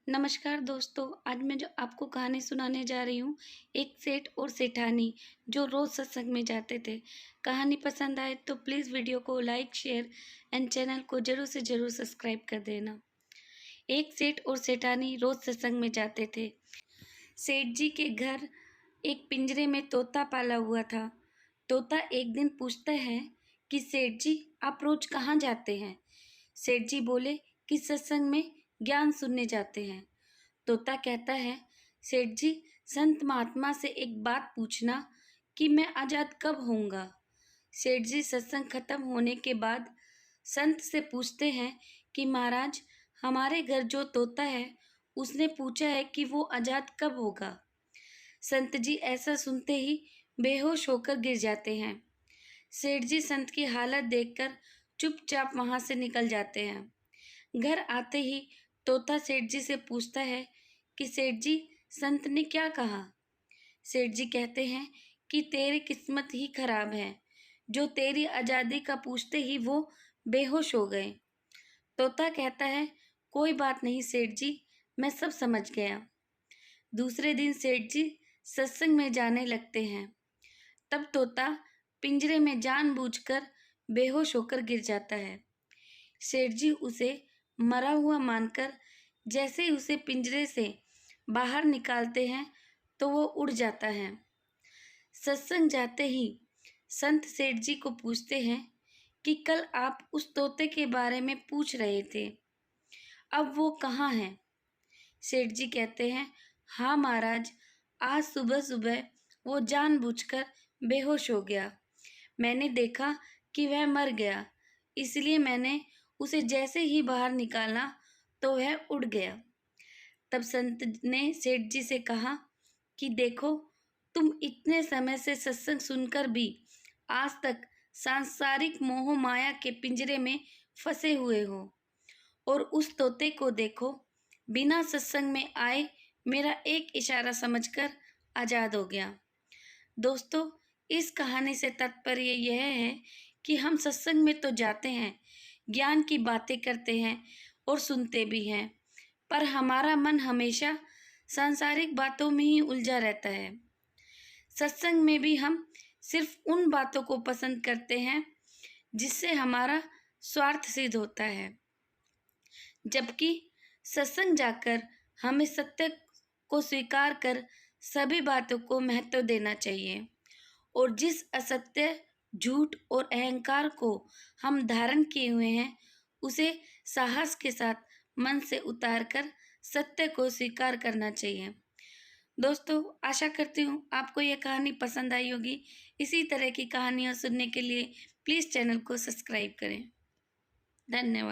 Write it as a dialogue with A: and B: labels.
A: नमस्कार दोस्तों, आज मैं जो आपको कहानी सुनाने जा रही हूँ, एक सेठ और सेठानी जो रोज़ सत्संग में जाते थे। कहानी पसंद आए तो प्लीज़ वीडियो को लाइक, शेयर एंड चैनल को ज़रूर से ज़रूर सब्सक्राइब कर देना। एक सेठ और सेठानी रोज़ सत्संग में जाते थे। सेठ जी के घर एक पिंजरे में तोता पाला हुआ था। तोता एक दिन पूछता है कि सेठ जी, आप रोज़ कहाँ जाते हैं? सेठ जी बोले कि सत्संग में ज्ञान सुनने जाते हैं। तोता कहता है, सेठ जी, संत महात्मा से एक बात पूछना कि मैं आज़ाद कब होऊंगा? सेठ जी सत्संग खत्म होने के बाद संत से पूछते हैं कि महाराज, हमारे घर जो तोता है उसने पूछा है कि वो आज़ाद कब होगा। संत जी ऐसा सुनते ही बेहोश होकर गिर जाते हैं। सेठ जी संत की हालत देखकर चुपचाप वहां से निकल जाते हैं। घर आते ही तोता सेठ जी से पूछता है कि सेठ जी, संत ने क्या कहा? सेठ जी कहते हैं कि तेरी किस्मत ही खराब है, जो तेरी आज़ादी का पूछते ही वो बेहोश हो गए। तोता कहता है, कोई बात नहीं सेठ जी, मैं सब समझ गया। दूसरे दिन सेठ जी सत्संग में जाने लगते हैं। तब तोता पिंजरे में जानबूझकर बेहोश होकर गिर जाता है। सेठ जी उसे मरा हुआ मानकर जैसे ही उसे पिंजरे से बाहर निकालते हैं तो वो उड़ जाता है। सत्संग जाते ही संत सेठ जी को पूछते हैं कि कल आप उस तोते के बारे में पूछ रहे थे, अब वो कहाँ है? सेठ जी कहते हैं, हाँ महाराज, आज सुबह सुबह वो जानबूझकर बेहोश हो गया। मैंने देखा कि वह मर गया, इसलिए मैंने उसे जैसे ही बाहर निकाला तो वह उड़ गया। तब संत ने सेठ जी से कहा कि देखो, तुम इतने समय से सत्संग सुनकर भी आज तक सांसारिक मोह माया के पिंजरे में फंसे हुए हो, और उस तोते को देखो, बिना सत्संग में आए मेरा एक इशारा समझकर आज़ाद हो गया। दोस्तों, इस कहानी से तात्पर्य यह है कि हम सत्संग में तो जाते हैं, ज्ञान की बातें करते हैं और सुनते भी हैं, पर हमारा मन हमेशा सांसारिक बातों में ही उलझा रहता है। सत्संग में भी हम सिर्फ उन बातों को पसंद करते हैं जिससे हमारा स्वार्थ सिद्ध होता है, जबकि सत्संग जाकर हमें सत्य को स्वीकार कर सभी बातों को महत्व देना चाहिए, और जिस असत्य, झूठ और अहंकार को हम धारण किए हुए हैं उसे साहस के साथ मन से उतार कर सत्य को स्वीकार करना चाहिए। दोस्तों, आशा करती हूँ आपको यह कहानी पसंद आई होगी। इसी तरह की कहानियाँ सुनने के लिए प्लीज़ चैनल को सब्सक्राइब करें। धन्यवाद।